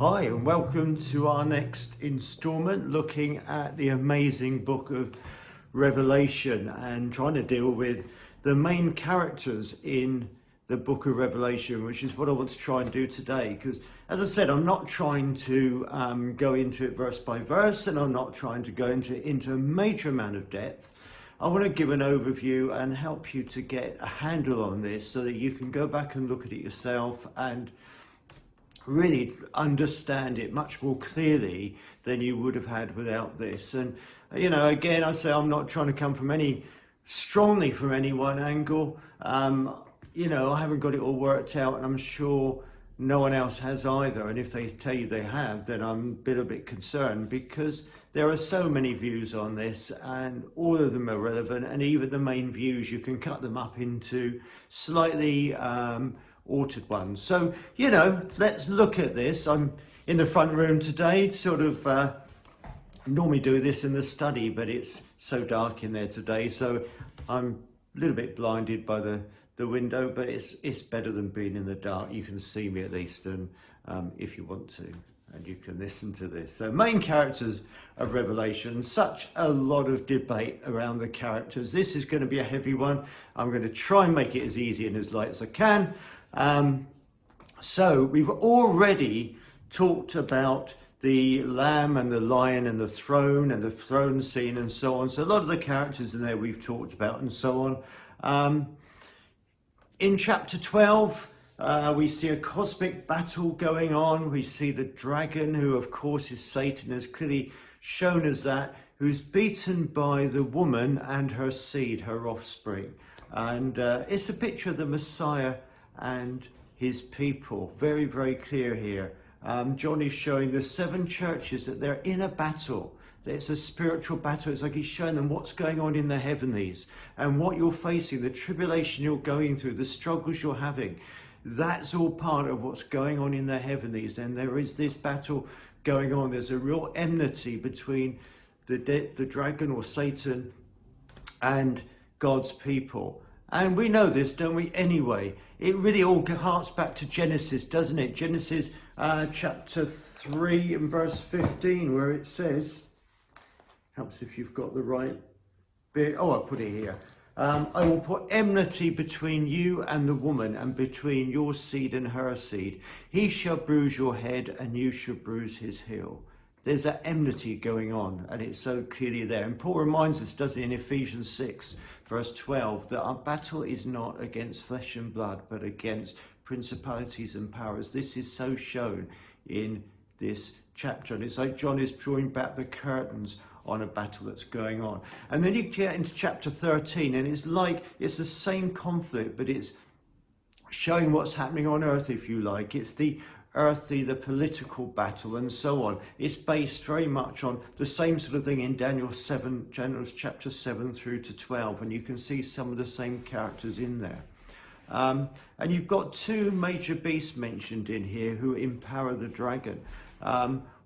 Hi and welcome to our next instalment looking at the amazing book of Revelation and trying to deal with the main characters in the book of Revelation, which is what I want to try and do today. Because as I said, I'm not trying to go into it verse by verse, and I'm not trying to go into a major amount of depth. I want to give an overview and help you to get a handle on this so that you can go back and look at it yourself and really understand it much more clearly than you would have had without this. And again, I say I'm not trying to come strongly from any one angle. I haven't got it all worked out, and I'm sure no one else has either. And if they tell you they have, then I'm a little bit concerned, because there are so many views on this and all of them are relevant, and even the main views, you can cut them up into slightly altered ones. So, let's look at this. I'm in the front room today, normally do this in the study, but it's so dark in there today, so I'm a little bit blinded by the window, but it's better than being in the dark. You can see me at least, and if you want to, and you can listen to this. So, main characters of Revelation. Such a lot of debate around the characters. This is going to be a heavy one. I'm going to try and make it as easy and as light as I can. So we've already talked about the lamb and the lion and the throne scene and so on. So a lot of the characters in there we've talked about and so on. In chapter 12, we see a cosmic battle going on. We see the dragon, who of course is Satan, has clearly shown us that, who's beaten by the woman and her seed, her offspring. And it's a picture of the Messiah and his people. Very, very clear here. John is showing the 7 churches that they're in a battle. It's a spiritual battle. It's like he's showing them what's going on in the heavenlies and what you're facing, the tribulation you're going through, the struggles you're having. That's all part of what's going on in the heavenlies. And there is this battle going on. There's a real enmity between the dragon or Satan and God's people. And we know this, don't we, anyway? It really all harks back to Genesis, doesn't it? Genesis chapter 3 and verse 15, where it says, helps if you've got the right bit. Oh, I'll put it here. I will put enmity between you and the woman, and between your seed and her seed. He shall bruise your head, and you shall bruise his heel. There's that enmity going on, and it's so clearly there. And Paul reminds us, doesn't he, in Ephesians 6, verse 12, that our battle is not against flesh and blood, but against principalities and powers. This is so shown in this chapter. And it's like John is drawing back the curtains on a battle that's going on. And then you get into chapter 13, and it's like it's the same conflict, but it's showing what's happening on earth, if you like. It's the earthly, the political battle and so on. It's based very much on the same sort of thing in Daniel's chapter 7 through to 12, and you can see some of the same characters in there. And you've got 2 major beasts mentioned in here who empower the dragon.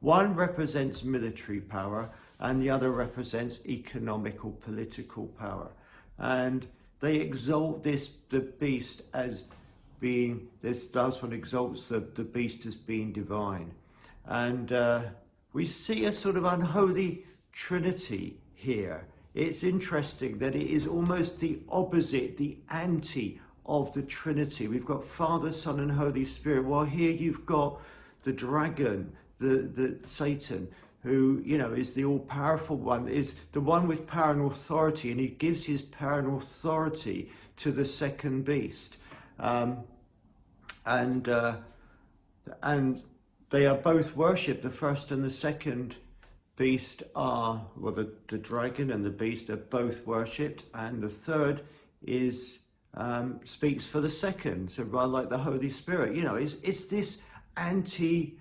One represents military power, and the other represents economic or political power. And they exalt the beast as being, that's what exalts the beast as being divine. And we see a sort of unholy trinity here. It's interesting that it is almost the opposite, the anti of the Trinity. We've got Father, Son and Holy Spirit, while here you've got the dragon, the Satan, who is the all-powerful one, is the one with power and authority, and he gives his power and authority to the second beast. And they are both worshipped. The first and the second beast are, well, the dragon and the beast are both worshipped, and the third is speaks for the second. So rather like the Holy Spirit, it's this anti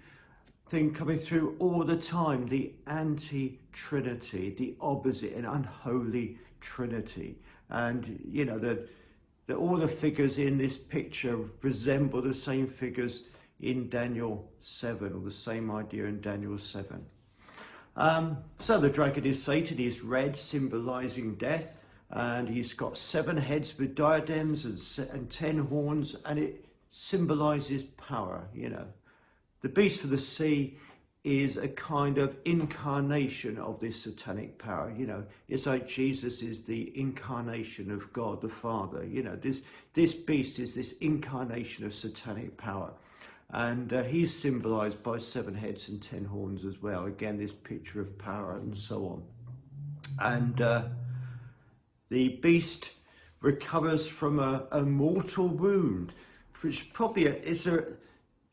thing coming through all the time, the anti-Trinity, the opposite and unholy Trinity. And all the figures in this picture resemble the same figures in Daniel 7, or the same idea in Daniel 7. So the dragon is Satan. He's red, symbolizing death, and he's got 7 heads with diadems and 10 horns, and it symbolizes power, the beast for the sea is a kind of incarnation of this satanic power. You know, it's like Jesus is the incarnation of God the Father. You know, this beast is this incarnation of satanic power. And he's symbolized by 7 heads and 10 horns as well. Again, this picture of power and so on. And the beast recovers from a mortal wound, which probably is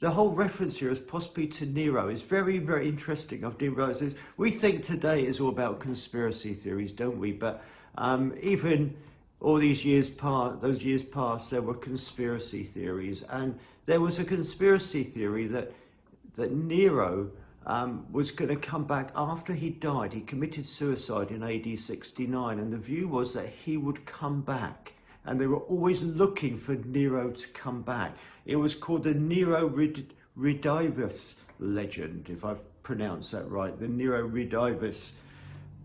the whole reference here is possibly to Nero. Is very, very interesting. I didn't realize this. We think today is all about conspiracy theories, don't we? But even all these years past, there were conspiracy theories, and there was a conspiracy theory that Nero was going to come back after he died. He committed suicide in AD 69, and the view was that he would come back, and they were always looking for Nero to come back. It was called the Nero Redivivus legend, if I've pronounced that right, the Nero Redivivus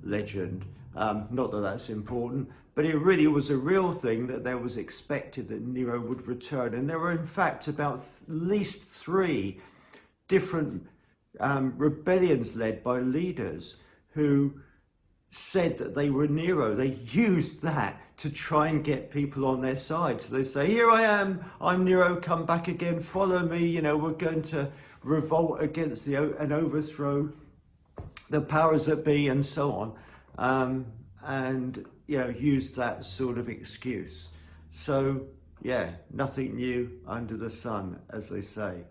legend. Not that that's important, but it really was a real thing that there was expected that Nero would return. And there were in fact about at least 3 different rebellions led by leaders who said that they were Nero. They used that to try and get people on their side. So they say, here I am, I'm Nero, come back again, follow me, you know, we're going to revolt against and overthrow the powers that be and so on. And, you know, use that sort of excuse. So, yeah, nothing new under the sun, as they say.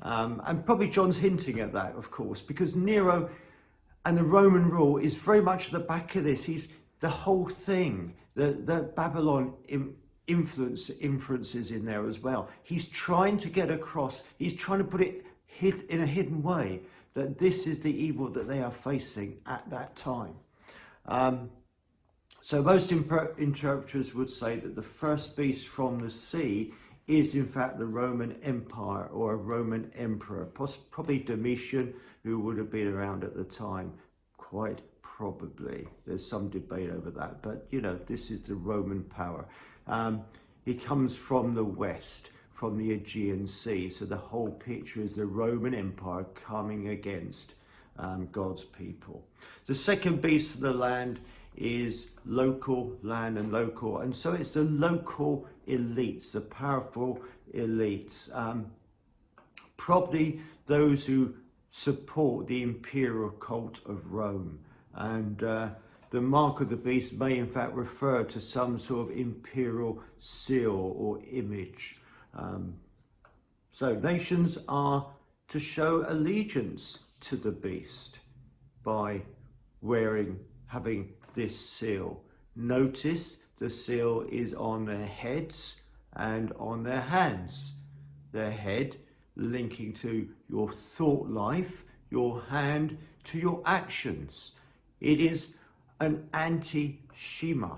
And probably John's hinting at that, of course, because Nero and the Roman rule is very much at the back of this. He's the whole thing, the Babylon influences in there as well. He's trying to get across, he's trying to put it in a hidden way, that this is the evil that they are facing at that time. So most interpreters would say that the first beast from the sea is in fact the Roman Empire or a Roman emperor, probably Domitian, who would have been around at the time, quite probably. There's some debate over that, but you know, this is the Roman power. He comes from the west, from the Aegean Sea, so the whole picture is the Roman Empire coming against God's people. The second beast for the land is local land and local, and so it's the local elites, the powerful elites, probably those who support the imperial cult of Rome. And the mark of the beast may in fact refer to some sort of imperial seal or image. So nations are to show allegiance to the beast by having this seal. Notice the seal is on their heads and on their hands. Their head linking to your thought life, your hand to your actions. It is an anti-Shema.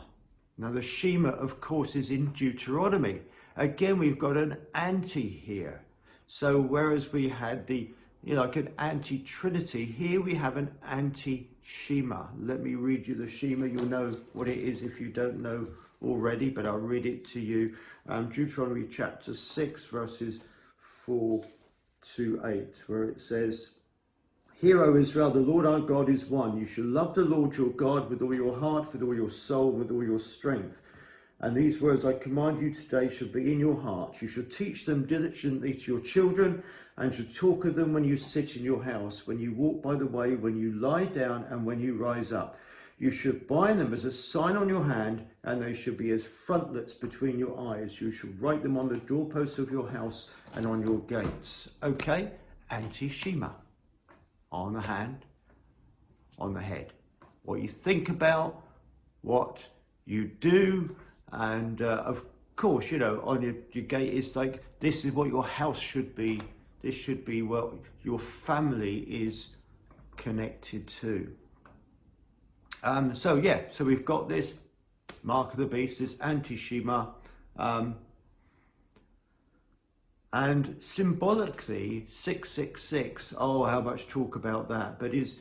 Now the Shema, of course, is in Deuteronomy. Again, we've got an anti here. So whereas we had like an anti-Trinity, here we have an anti-Shema. Let me read you the Shema. You'll know what it is if you don't know already, but I'll read it to you. Deuteronomy chapter 6, verses 4 to 8, where it says, "Hear, O Israel, the Lord our God is one. You shall love the Lord your God with all your heart, with all your soul, with all your strength. And these words I command you today shall be in your heart. You shall teach them diligently to your children, and shall talk of them when you sit in your house, when you walk by the way, when you lie down, and when you rise up. You should bind them as a sign on your hand, and they shall be as frontlets between your eyes. You shall write them on the doorposts of your house and on your gates." Okay, anti-Shema. On the hand, on the head. What you think about, what you do, and of course, you know, on your gate, it's like, this is what your house should be. This should be what your family is connected to. So we've got this mark of the beast, this anti-Shema, and symbolically 666, oh, how much talk about that, but is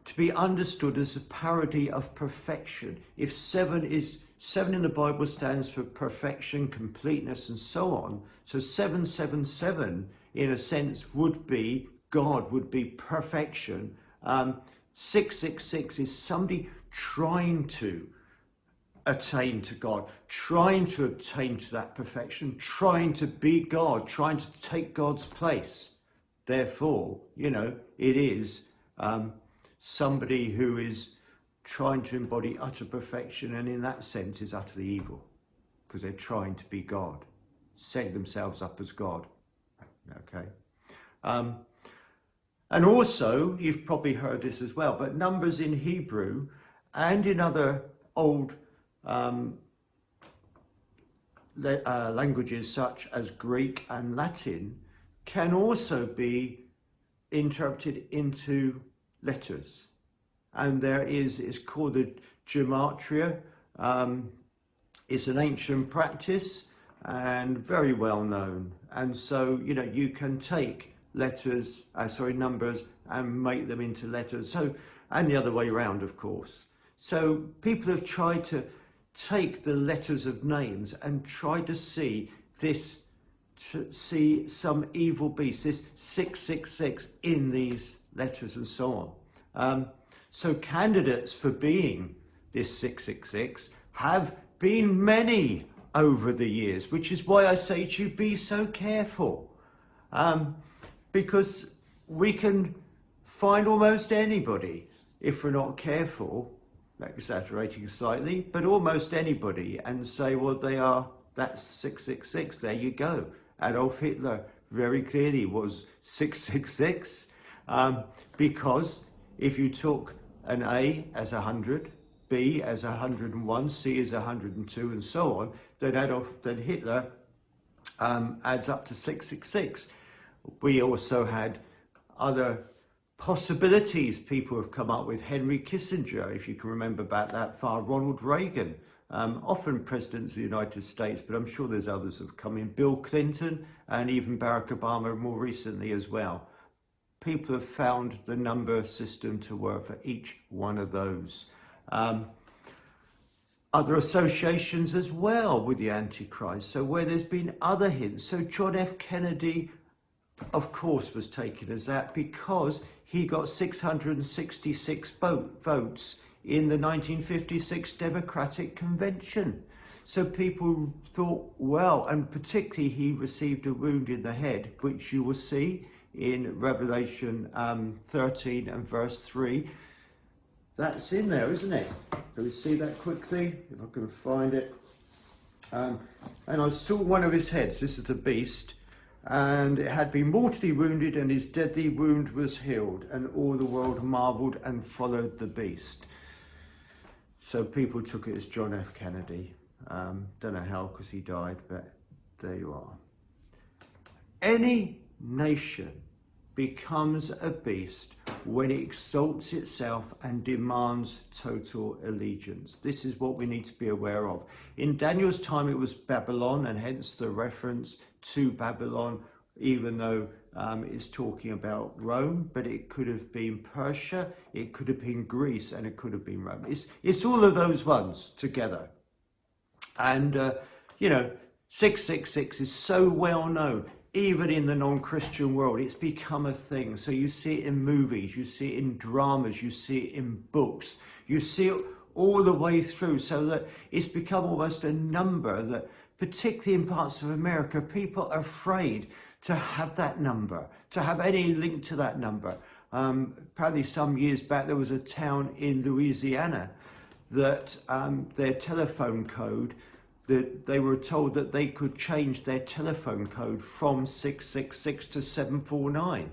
to be understood as a parody of perfection. If 7 in the Bible stands for perfection, completeness, and so on, so 777 in a sense, would be God, would be perfection. 666 is somebody trying to attain to God, trying to attain to that perfection, trying to be God, trying to take God's place. Therefore, it is somebody who is trying to embody utter perfection, and in that sense is utterly evil, because they're trying to be God, setting themselves up as God. Okay. And also, you've probably heard this as well, but numbers in Hebrew and in other old languages such as Greek and Latin can also be interpreted into letters. And it's called the gematria. It's an ancient practice and very well known. And so, you can take numbers and make them into letters. So, and the other way around, of course. So people have tried to take the letters of names and try to see some evil beast, this 666 in these letters and so on. So candidates for being this 666 have been many over the years, which is why I say to you, be so careful. Because we can find almost anybody, if we're not careful, exaggerating slightly, but almost anybody, and say, well, that's 666, there you go. Adolf Hitler very clearly was 666, because if you took an A as 100, B as 101, C as 102, and so on, then Hitler adds up to 666. We also had other possibilities people have come up with. Henry Kissinger, if you can remember back that far, Ronald Reagan, often presidents of the United States, but I'm sure there's others have come in, Bill Clinton, and even Barack Obama more recently as well. People have found the number system to work for each one of those. Other associations as well with the Antichrist, so where there's been other hints. So John F. Kennedy, of course, was taken as that because he got 666 votes in the 1956 Democratic Convention. So people thought, well, and particularly he received a wound in the head, which you will see in Revelation 13 and verse 3. That's in there, isn't it? Can we see that quickly, if I can find it? And I saw one of his heads, this is the beast, and it had been mortally wounded, and his deadly wound was healed, and all the world marvelled and followed the beast. So people took it as John F. Kennedy. Don't know how, because he died, but there you are. Any nation becomes a beast when it exalts itself and demands total allegiance. This is what we need to be aware of. In Daniel's time, it was Babylon, and hence the reference to Babylon, even though it's talking about Rome, but it could have been Persia, it could have been Greece, and it could have been Rome. It's all of those ones together. And, 666 is so well known. Even in the non-Christian world, it's become a thing. So you see it in movies, you see it in dramas, you see it in books, you see it all the way through, so that it's become almost a number that, particularly in parts of America, people are afraid to have that number, to have any link to that number. Apparently some years back, there was a town in Louisiana that their telephone code, that they were told that they could change their telephone code from 666 to 749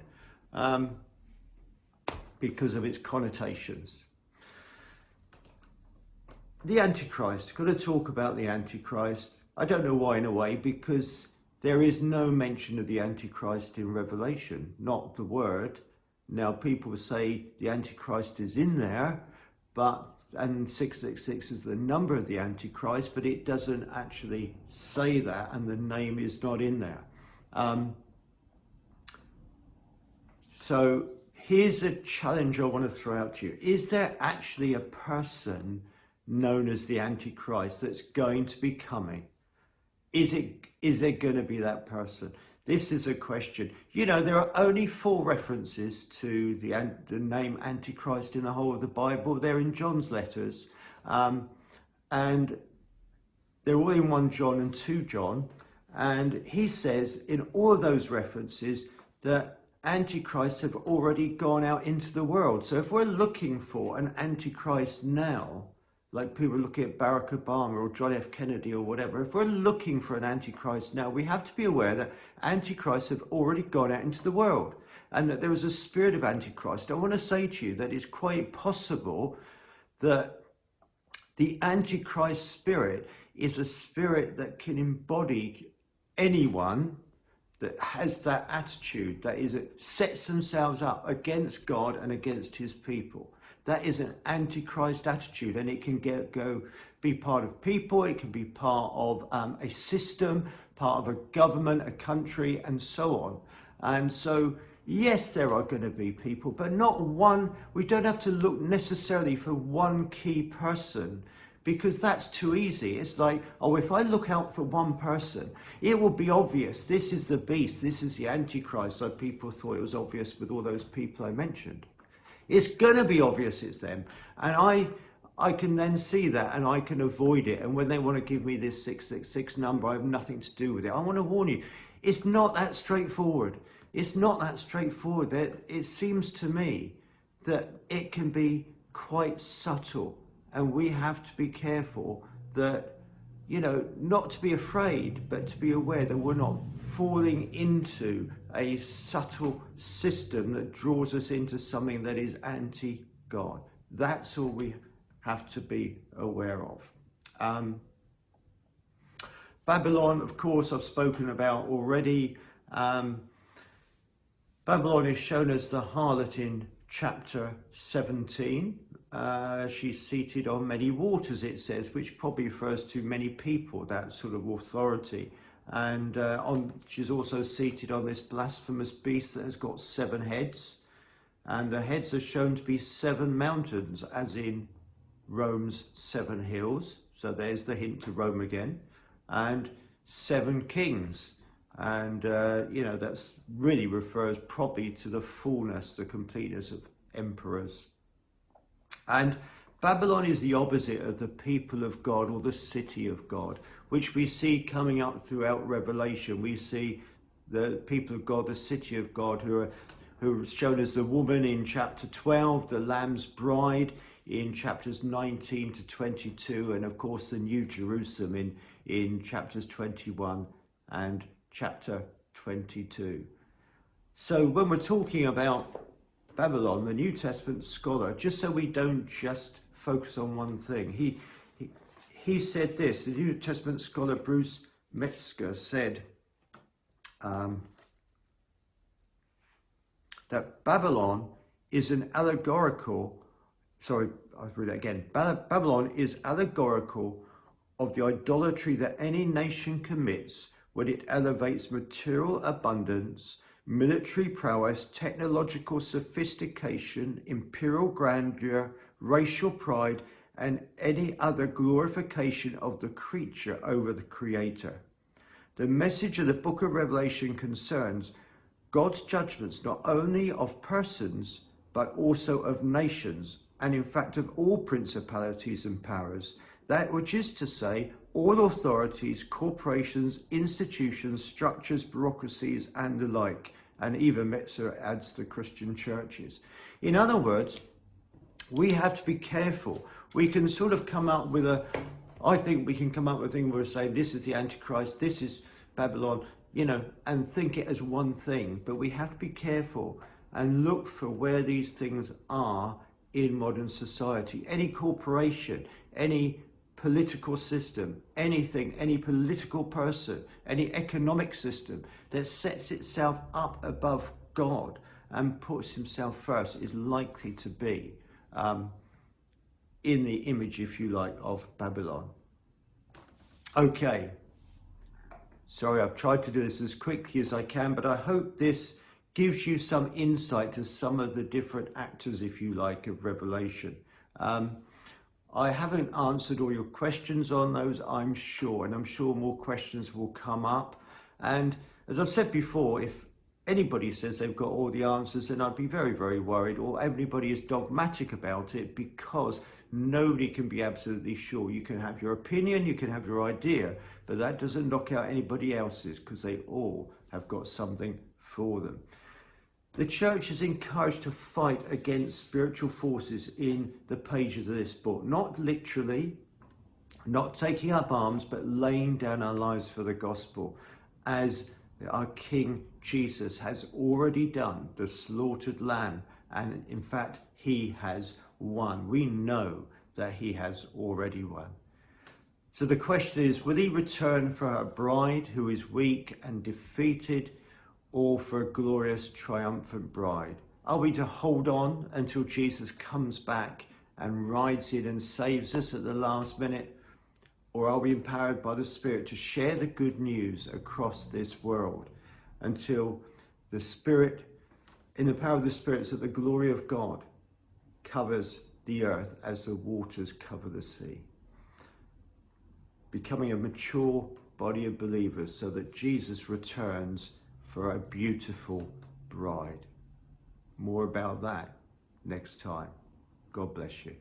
because of its connotations. The Antichrist, got to talk about the Antichrist. I don't know why in a way, because there is no mention of the Antichrist in Revelation, not the word. Now people say the Antichrist is in there, and 666 is the number of the Antichrist, but it doesn't actually say that, and the name is not in there. So here's a challenge I want to throw out to you. Is there actually a person known as the Antichrist that's going to be coming? Is there going to be that person? This is a question. You know, there are only 4 references to the name Antichrist in the whole of the Bible. They're in John's letters, and they're all in 1 John and 2 John. And he says in all of those references that Antichrists have already gone out into the world. So if we're looking for an Antichrist now, like people looking at Barack Obama or John F. Kennedy or whatever, if we're looking for an Antichrist now, we have to be aware that Antichrists have already gone out into the world and that there is a spirit of Antichrist. I want to say to you that it's quite possible that the Antichrist spirit is a spirit that can embody anyone that has that attitude, that is, it sets themselves up against God and against his people. That is an Antichrist attitude, and it can be part of people, it can be part of a system, part of a government, a country, and so on. And so, yes, there are going to be people, but not one. We don't have to look necessarily for one key person, because that's too easy. It's like, oh, if I look out for one person, it will be obvious. This is the beast. This is the Antichrist. So people thought it was obvious with all those people I mentioned. It's going to be obvious it's them. And I can then see that and I can avoid it. And when they want to give me this 666 number, I have nothing to do with it. I want to warn you, it's not that straightforward. It's not that straightforward. It seems to me that it can be quite subtle. And we have to be careful that, you know, not to be afraid, but to be aware that we're not falling into a subtle system that draws us into something that is anti-God. That's all we have to be aware of. Babylon, of course, I've spoken about already. Babylon is shown as the harlot in chapter 17. She's seated on many waters, it says, which probably refers to many people, that sort of authority. And she's also seated on this blasphemous beast that has got 7 heads. And the heads are shown to be 7 mountains, as in Rome's 7 hills. So there's the hint to Rome again. And 7 kings. And, you know, that's really refers probably to the fullness, the completeness of emperors. And Babylon is the opposite of the people of God or the city of God, which we see coming up throughout Revelation. We see the people of God, the city of God, who are shown as the woman in chapter 12, the Lamb's bride in chapters 19 to 22, and of course the New Jerusalem in chapters 21 and chapter 22. So when we're talking about Babylon, the New Testament scholar, just so we don't just focus on one thing, he said this. The New Testament scholar Bruce Metzger said that Babylon is an allegorical, sorry, I'll read that again. Babylon is allegorical of the idolatry that any nation commits when it elevates material abundance, military prowess, technological sophistication, imperial grandeur, racial pride, and any other glorification of the creature over the creator. The message of the book of Revelation concerns God's judgments not only of persons, but also of nations, and in fact of all principalities and powers, that which is to say, all authorities, corporations, institutions, structures, bureaucracies, and the like. And even Metzger adds the Christian churches. In other words, we have to be careful. We can sort of come up with I think we can come up with a thing where we say, this is the Antichrist, this is Babylon, you know, and think it as one thing. But we have to be careful and look for where these things are in modern society. Any corporation, any political system, anything, any political person, any economic system that sets itself up above God and puts himself first is likely to be in the image, if you like, of Babylon. Okay, sorry, I've tried to do this as quickly as I can, but I hope this gives you some insight to some of the different actors, if you like, of Revelation. I haven't answered all your questions on those, I'm sure, and I'm sure more questions will come up. And as I've said before, if anybody says they've got all the answers, then I'd be very, very worried, or everybody is dogmatic about it, because nobody can be absolutely sure. You can have your opinion, you can have your idea, but that doesn't knock out anybody else's, because they all have got something for them. The church is encouraged to fight against spiritual forces in the pages of this book, not literally, not taking up arms, but laying down our lives for the gospel, as our King Jesus has already done, the slaughtered lamb, and in fact he has won. We know that he has already won. So the question is, will he return for a bride who is weak and defeated, or for a glorious, triumphant bride? Are we to hold on until Jesus comes back and rides in and saves us at the last minute? Or are we empowered by the Spirit to share the good news across this world until the Spirit, in the power of the Spirit, so the glory of God covers the earth as the waters cover the sea? Becoming a mature body of believers so that Jesus returns for a beautiful bride. More about that next time. God bless you.